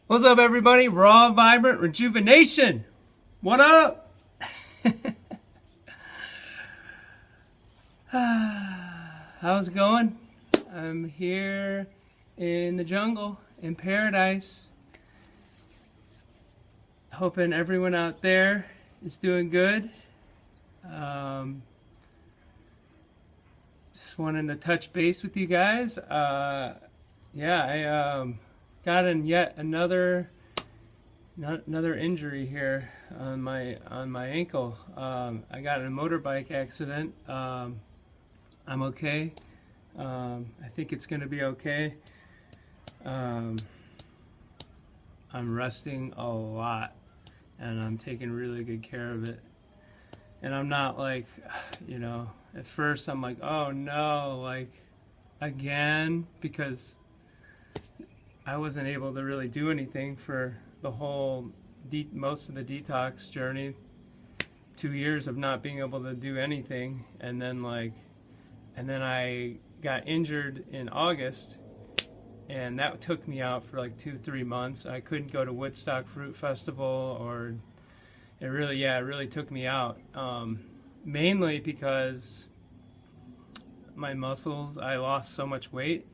What's up, everybody? Raw, vibrant, rejuvenation. What up? How's it going? I'm here in the jungle, in paradise. Hoping everyone out there is doing good. Just wanted to touch base with you guys. I got in yet another injury here on my ankle. I got in a motorbike accident. I'm okay. I think it's gonna be okay. I'm resting a lot, and I'm taking really good care of it. And I'm not like, at first I'm like, oh no, like again, because I wasn't able to really do anything for the whole most of the detox journey. 2 years of not being able to do anything, and then I got injured in August, and that took me out for like 2-3 months. I couldn't go to Woodstock Fruit Festival, or it really took me out. Mainly because my muscles, I lost so much weight.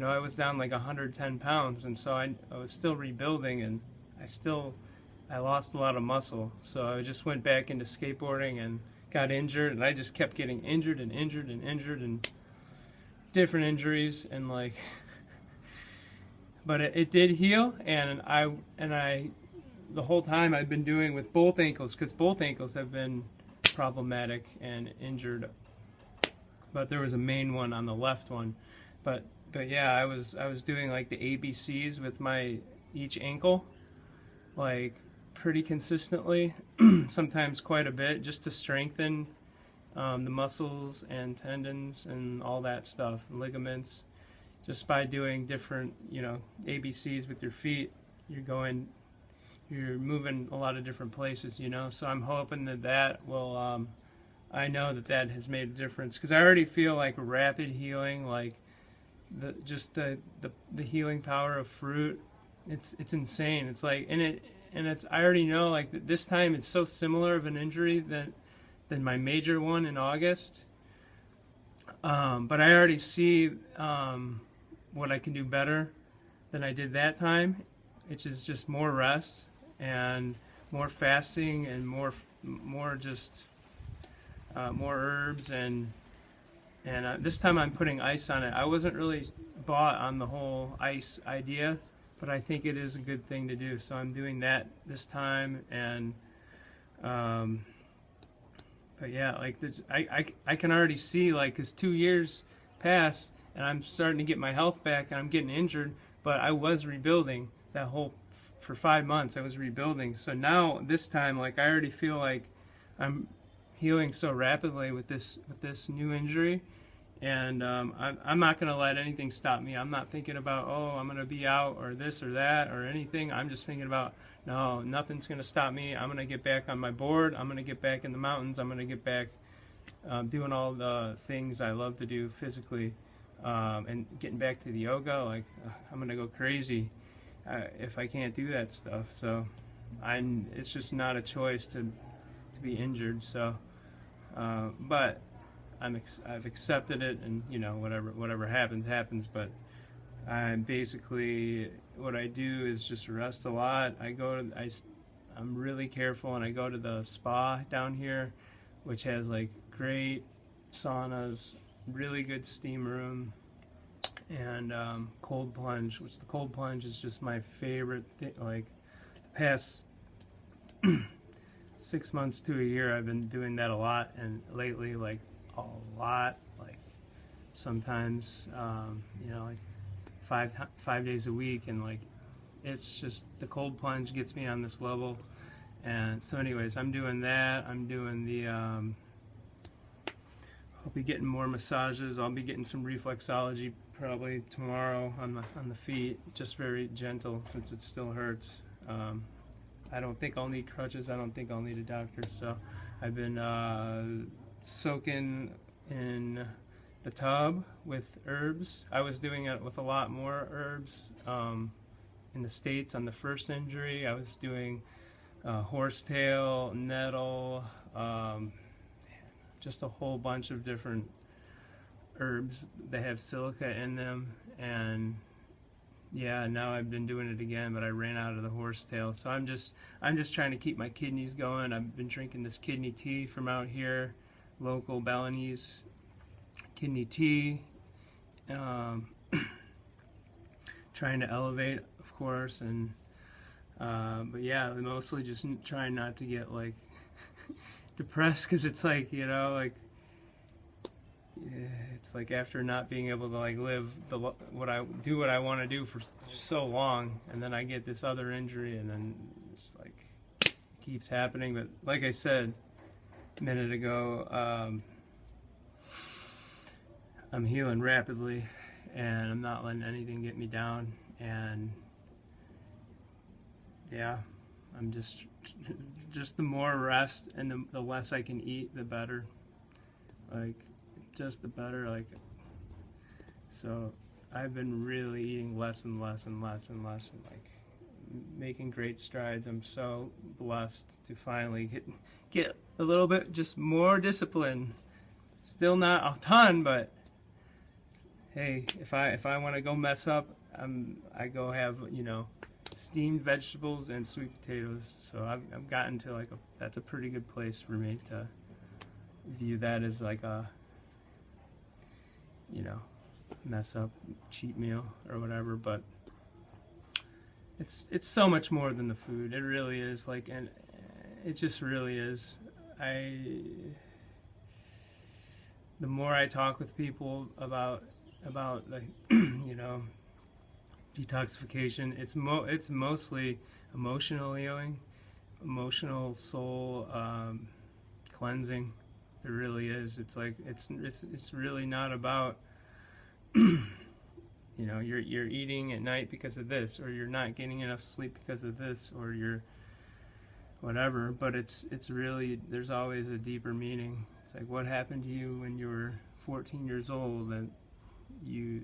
I was down like 110 pounds, and so I was still rebuilding, and I lost a lot of muscle. So I just went back into skateboarding and got injured, and I just kept getting injured and injured and injured and different injuries, and but it did heal, and I the whole time I've been doing with both ankles, because both ankles have been problematic and injured, but there was a main one on the left one. But yeah, I was doing like the ABCs with my each ankle, like pretty consistently, sometimes quite a bit, just to strengthen the muscles and tendons and all that stuff, and ligaments. Just by doing different, ABCs with your feet, you're moving a lot of different places, So I'm hoping that will, I know that has made a difference, because I already feel like rapid healing, like the healing power of fruit. It's insane. It's like, and I already know, like, this time it's so similar of an injury than my major one in August. But I already see what I can do better than I did that time, which is just more rest and more fasting and more herbs, and this time I'm putting ice on it. I wasn't really bought on the whole ice idea, but I think it is a good thing to do. So I'm doing that this time, and but yeah, like this, I can already see, like, 'cause 2 years passed, and I'm starting to get my health back, and I'm getting injured, but I was rebuilding for 5 months. I was rebuilding. So now this time, like, I already feel like I'm healing so rapidly with this new injury, and I'm not going to let anything stop me. I'm not thinking about, oh, I'm going to be out or this or that or anything. I'm just thinking about, no, nothing's going to stop me. I'm going to get back on my board. I'm going to get back in the mountains. I'm going to get back doing all the things I love to do physically, and getting back to the yoga. Like, I'm going to go crazy if I can't do that stuff. So it's just not a choice to be injured. So but I've accepted it, and whatever happens. But I basically, what I do is just rest a lot. I'm really careful, and I go to the spa down here, which has like great saunas, really good steam room, and cold plunge. Which the cold plunge is just my favorite thing. Like, the past 6 months to a year, I've been doing that a lot, and lately, like, a lot, like sometimes, like 5 days a week, and like, it's just, the cold plunge gets me on this level. And so anyways, I'm doing that. I'm doing I'll be getting more massages. I'll be getting some reflexology probably tomorrow on the feet, just very gentle, since it still hurts. I don't think I'll need crutches. I don't think I'll need a doctor. So I've been soaking in the tub with herbs. I was doing it with a lot more herbs in the States on the first injury. I was doing horsetail, nettle, just a whole bunch of different herbs that have silica in them. And yeah, now I've been doing it again, but I ran out of the horsetail. So I'm just trying to keep my kidneys going. I've been drinking this kidney tea from out here, local Balinese kidney tea. Trying to elevate, of course, and but yeah, mostly just trying not to get like depressed, because it's like, you know, like it's like after not being able to like live what I want to do for so long, and then I get this other injury, and then it's like it keeps happening. But like I said a minute ago, I'm healing rapidly, and I'm not letting anything get me down. And yeah, I'm just the more rest and the less I can eat, the better. Like, just the better. Like, so I've been really eating less and less and less and less, and like making great strides. I'm so blessed to finally get a little bit just more discipline. Still not a ton, but hey, if I want to go mess up, I go have, you know, steamed vegetables and sweet potatoes. So I've gotten to like that's a pretty good place for me to view that as like a, you know, mess up cheat meal or whatever. But it's so much more than the food. It really is, like, and it just really is. The more I talk with people about like you know, detoxification, it's mostly emotional healing, emotional soul cleansing. It really is. It's like it's really not about you know, you're eating at night because of this, or you're not getting enough sleep because of this, or you're whatever. But it's really, there's always a deeper meaning. It's like, what happened to you when you were 14 years old, and you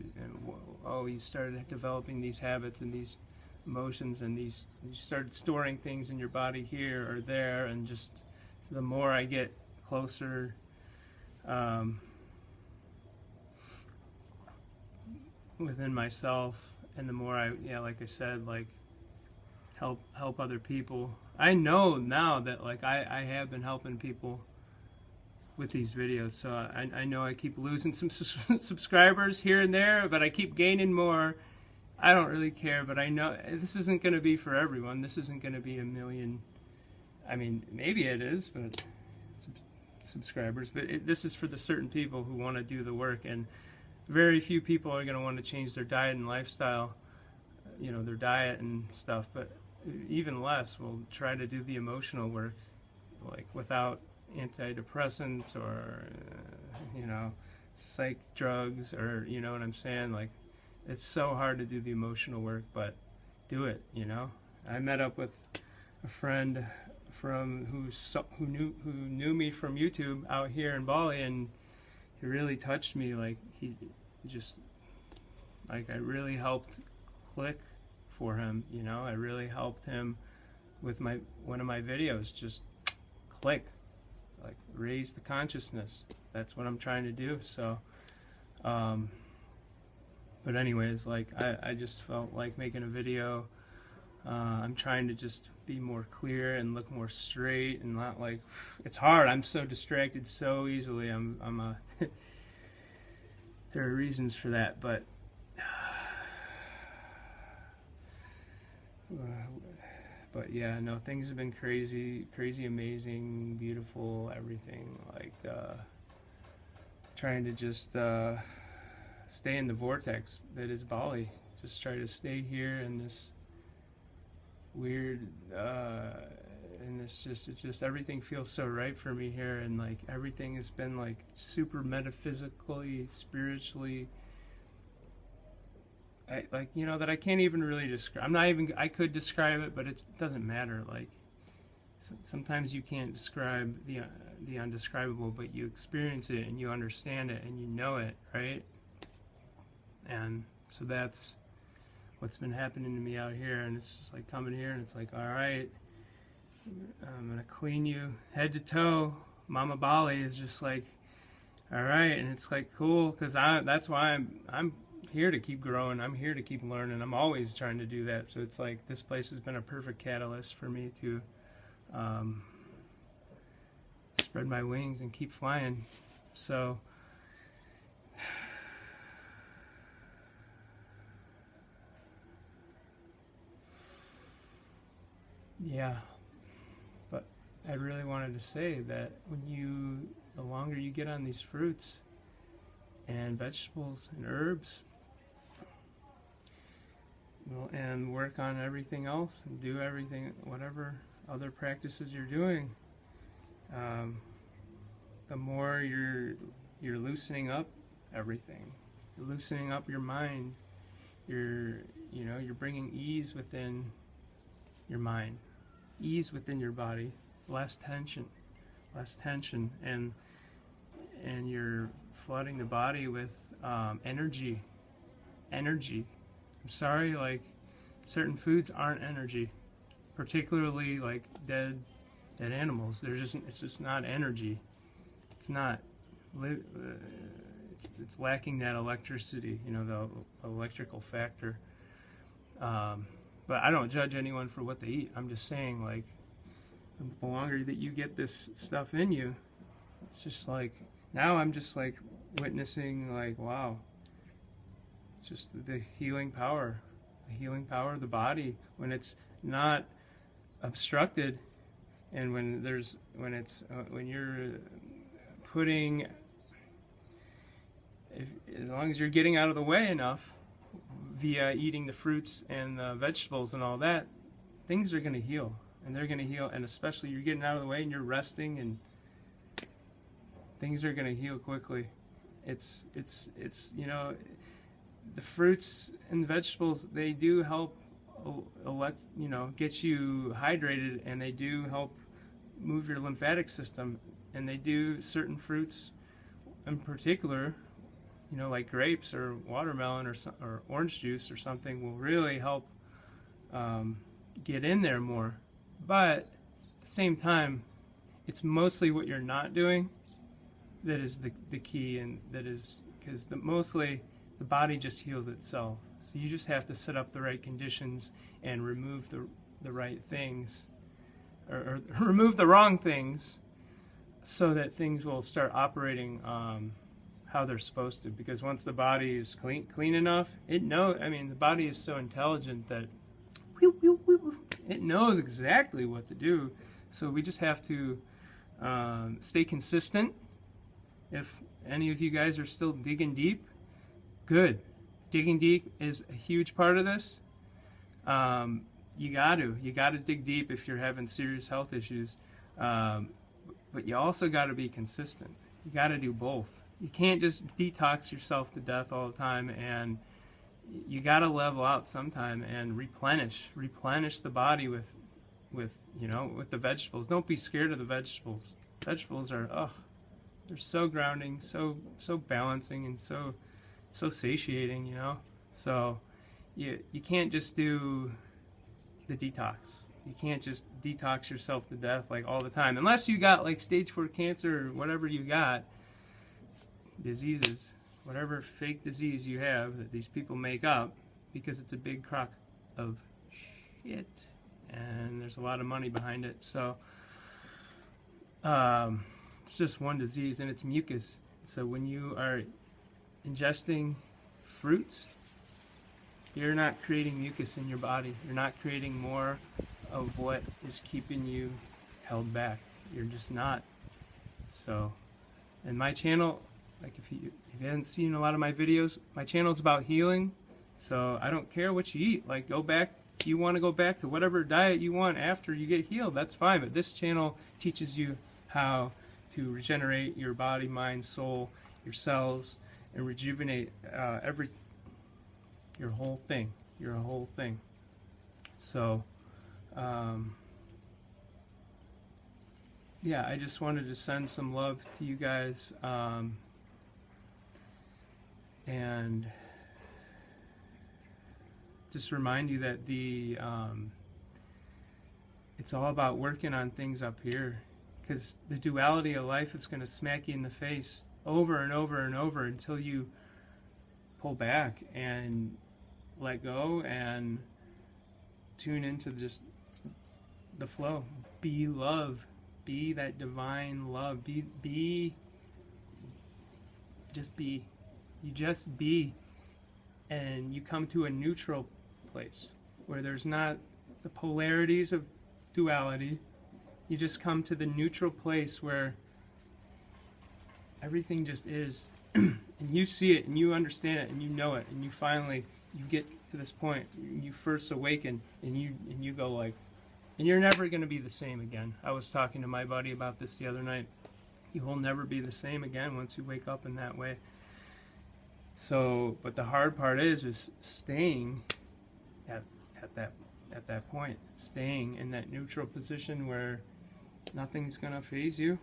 started developing these habits and these emotions, and you started storing things in your body here or there. And just the more I get closer within myself, and the more like I said, like help other people. I know now that like I have been helping people with these videos. So I know I keep losing some subscribers here and there, but I keep gaining more. I don't really care, but I know this isn't going to be for everyone. This isn't going to be a million. I mean, maybe it is, but subscribers. But this is for the certain people who want to do the work, and very few people are going to want to change their diet and lifestyle, you know, their diet and stuff. But even less will try to do the emotional work, like without antidepressants or you know, psych drugs, or you know what I'm saying. Like, it's so hard to do the emotional work, but do it. You know, I met up with a friend who knew me from YouTube out here in Bali, and he really touched me. Like, he just, like, I really helped click for him. You know, I really helped him with one of my videos. Just click. Like, raise the consciousness. That's what I'm trying to do. So but anyways, like, I just felt like making a video. I'm trying to just be more clear and look more straight, and not like, it's hard. I'm so distracted so easily. There are reasons for that, but yeah, no, things have been crazy, amazing, beautiful, everything. Like, trying to just stay in the vortex that is Bali. Just try to stay here in this weird, and it's just everything feels so right for me here, and like everything has been like super metaphysically, spiritually. Like, you know, that I can't even really describe. I could describe it, but it doesn't matter. Like, sometimes you can't describe the undescribable, but you experience it and you understand it and you know it, right? And so that's what's been happening to me out here, and it's just like coming here and it's like, all right, I'm gonna clean you head to toe. Mama Bali is just like, all right, and it's like cool, because that's why I'm here to keep growing. I'm here to keep learning. I'm always trying to do that. So it's like this place has been a perfect catalyst for me to spread my wings and keep flying. So yeah, but I really wanted to say that the longer you get on these fruits and vegetables and herbs, and work on everything else and do everything, whatever other practices you're doing, the more you're loosening up everything. You're loosening up your mind. You're bringing ease within your mind, ease within your body, less tension, and you're flooding the body with energy. I'm sorry, like, certain foods aren't energy, particularly like dead animals. It's just not energy. It's not. It's lacking that electricity, the electrical factor. But I don't judge anyone for what they eat. I'm just saying, like, the longer that you get this stuff in you, it's just like, now I'm just like witnessing, like, wow, just the healing power of the body when it's not obstructed, and when you're putting, as long as you're getting out of the way enough via eating the fruits and the vegetables and all that, things are going to heal, and they're going to heal, and especially you're getting out of the way and you're resting, and things are going to heal quickly. It's the fruits and vegetables, they do help get you hydrated, and they do help move your lymphatic system, and they do, certain fruits in particular, like grapes or watermelon or orange juice or something, will really help get in there more. But at the same time, it's mostly what you're not doing that is the key, and that is, because mostly the body just heals itself. So you just have to set up the right conditions and remove the right things, or remove the wrong things, so that things will start operating how they're supposed to. Because once the body is clean enough, the body is so intelligent that it knows exactly what to do. So we just have to stay consistent. If any of you guys are still digging deep, good. Digging deep is a huge part of this. You got to dig deep if you're having serious health issues. But you also got to be consistent. You got to do both. You can't just detox yourself to death all the time, and you got to level out sometime and replenish the body with the vegetables. Don't be scared of the vegetables. Vegetables are, they're so grounding, so balancing, and so satiating, So you can't just do the detox. You can't just detox yourself to death like all the time, unless you got like stage 4 cancer or whatever you got, diseases, whatever fake disease you have that these people make up, because it's a big crock of shit and there's a lot of money behind it. So it's just one disease, and it's mucus. So when you are ingesting fruits, you're not creating mucus in your body. You're not creating more of what is keeping you held back. You're just not. So, and my channel, like if you haven't seen a lot of my videos, my channel is about healing. So I don't care what you eat. Like, go back, if you want to go back to whatever diet you want after you get healed, that's fine. But this channel teaches you how to regenerate your body, mind, soul, your cells, and rejuvenate your whole thing. So, yeah, I just wanted to send some love to you guys, and just remind you that it's all about working on things up here, because the duality of life is going to smack you in the face over and over and over until you pull back and let go and tune into just the flow. Be love. Be that divine love. Just be. You just be. And you come to a neutral place where there's not the polarities of duality. You just come to the neutral place where everything just is. And you see it and you understand it and you know it, and you finally get to this point. You first awaken and you go like, and you're never going to be the same again. I was talking to my buddy about this the other night. You will never be the same again once you wake up in that way. So, but the hard part is staying at that point, staying in that neutral position where nothing's gonna faze you,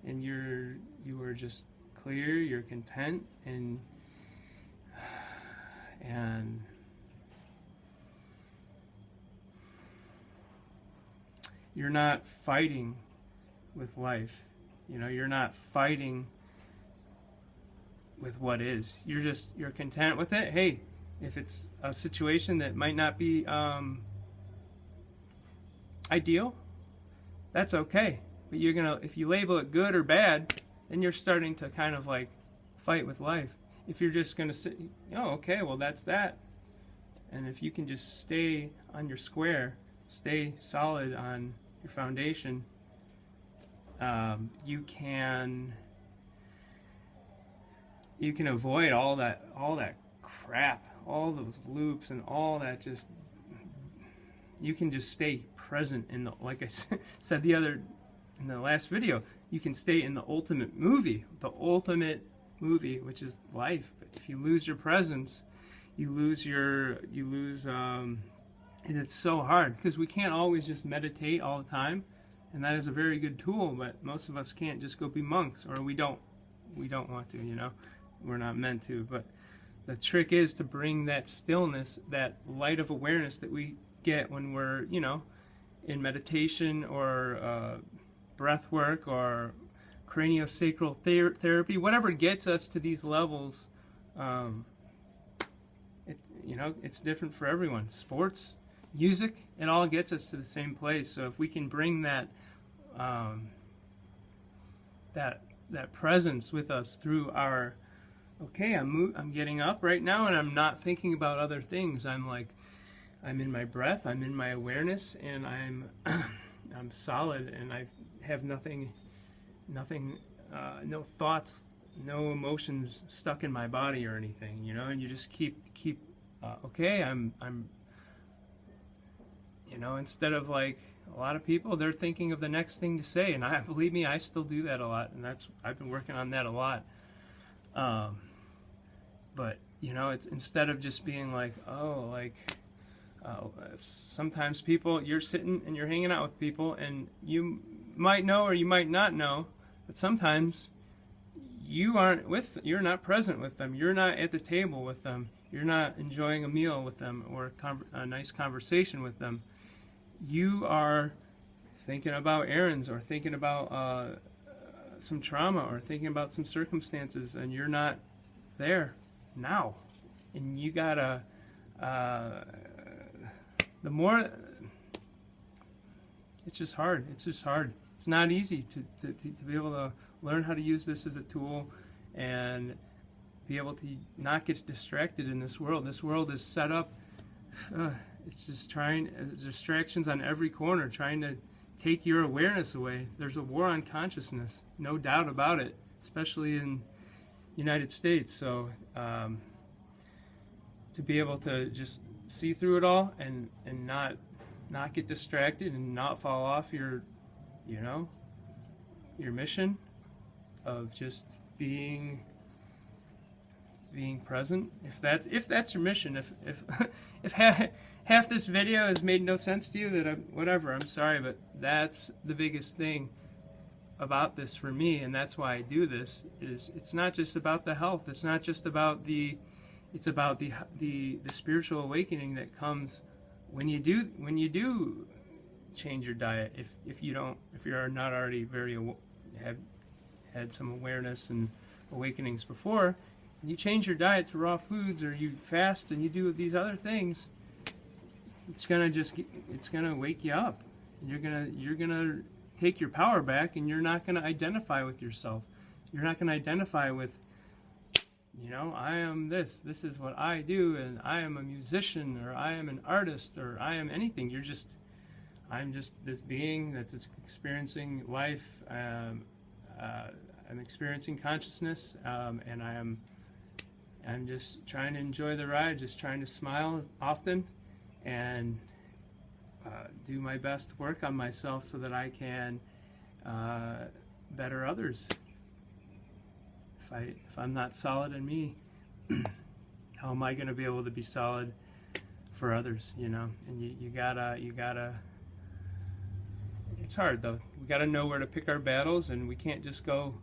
and you are just clear, you're content, and you're not fighting with life. You know, you're not fighting with what is. You're content with it. Hey, if it's a situation that might not be ideal, that's okay. But if you label it good or bad, then you're starting to kind of like fight with life. If you're just gonna sit, oh, okay, well that's that. And if you can just stay on your square, stay solid on your foundation, you can avoid all that crap, all those loops and all that. Just, you can just stay present in the, like I said in the last video, you can stay in the ultimate movie, which is life. But if you lose your presence, and it's so hard because we can't always just meditate all the time, and that is a very good tool, but most of us can't just go be monks, or we don't want to, you know. We're not meant to. But the trick is to bring that stillness, that light of awareness that we get when we're, you know, in meditation or breath work or craniosacral therapy, whatever gets us to these levels. You know, it's different for everyone. Sports, music, it all gets us to the same place. So if we can bring that that presence with us through our, okay, I'm getting up right now and I'm not thinking about other things. I'm in my breath, I'm in my awareness, and I'm solid, and I have nothing, no thoughts, no emotions stuck in my body or anything, you know. And you just keep okay, I'm you know, instead of like a lot of people, they're thinking of the next thing to say, and believe me, I still do that a lot, and I've been working on that a lot. But you know, it's instead of just being like, sometimes people, you're sitting and you're hanging out with people, and you might know or you might not know, but sometimes you're not present with them, you're not at the table with them, you're not enjoying a meal with them or a nice conversation with them. You are thinking about errands, or thinking about some trauma, or thinking about some circumstances, and you're not there now. And you gotta, the more, it's just hard. It's not easy to be able to learn how to use this as a tool and be able to not get distracted in this world. This world is set up, it's just distractions on every corner, trying to take your awareness away. There's a war on consciousness, no doubt about it, especially in the United States. So to be able to just see through it all and not get distracted and not fall off your, you know, your mission of just being present. If that's your mission, if half this video has made no sense to you, whatever, I'm sorry, but that's the biggest thing about this for me, and that's why I do this. Is it's not just about the health, it's not just about the it's about the spiritual awakening that comes when you do change your diet. If you're not already have had some awareness and awakenings before, you change your diet to raw foods, or you fast and you do these other things, it's gonna wake you up. You're gonna take your power back, and you're not gonna identify with yourself. You're not gonna identify with, I am this. This is what I do, and I am a musician, or I am an artist, or I am anything. I'm just this being that's experiencing life. I'm experiencing consciousness, and I'm just trying to enjoy the ride, just trying to smile often, and do my best to work on myself so that I can better others. If I'm not solid in me, how am I going to be able to be solid for others? And you gotta. It's hard though. We gotta know where to pick our battles, and we can't just go.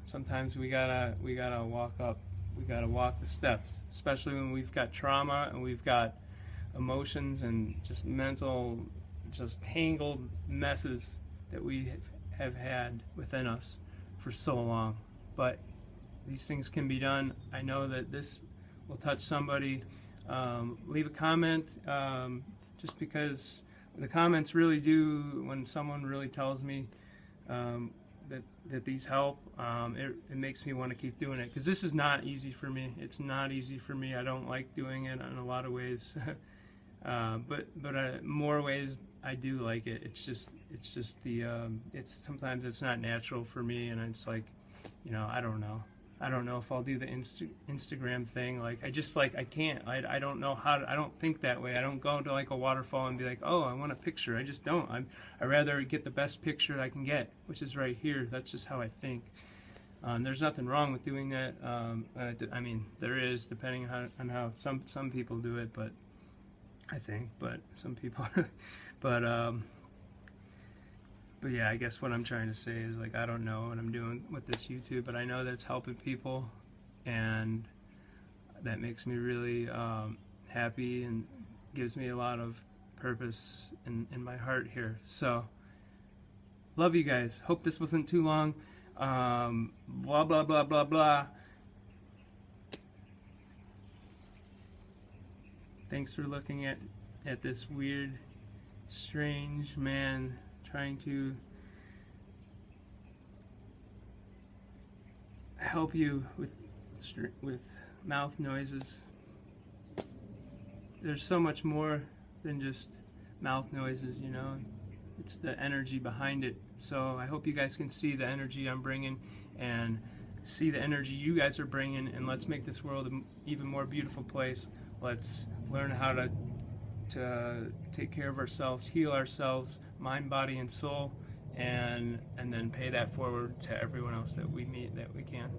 Sometimes we gotta walk up. We gotta walk the steps, especially when we've got trauma and we've got emotions and just mental, just tangled messes that we have had within us for so long. But these things can be done. I know that this will touch somebody. Leave a comment, just because the comments really do, when someone really tells me that these help, it makes me want to keep doing it, because this is not easy for me. It's not easy for me. I don't like doing it in a lot of ways. But more ways I do like it. It's just sometimes it's not natural for me, and it's like, I don't know if I'll do the Instagram thing. Like, I can't. I don't know how to. I don't think that way. I don't go to like a waterfall and be like, oh, I want a picture. I just don't. I rather get the best picture I can get, which is right here. That's just how I think. There's nothing wrong with doing that. I mean, there is, depending on how some people do it, but some people, but yeah, I guess what I'm trying to say is, like, I don't know what I'm doing with this YouTube, but I know that it's helping people, and that makes me really happy and gives me a lot of purpose in my heart here. So, love you guys. Hope this wasn't too long. Blah, blah, blah, blah, blah. Thanks for looking at this weird, strange man trying to help you with mouth noises. There's so much more than just mouth noises, It's the energy behind it. So I hope you guys can see the energy I'm bringing, and see the energy you guys are bringing, and let's make this world an even more beautiful place. Let's learn how to take care of ourselves, heal ourselves, mind, body, and soul, and then pay that forward to everyone else that we meet, that we can,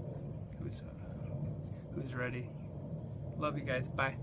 who's ready. Love you guys. Bye.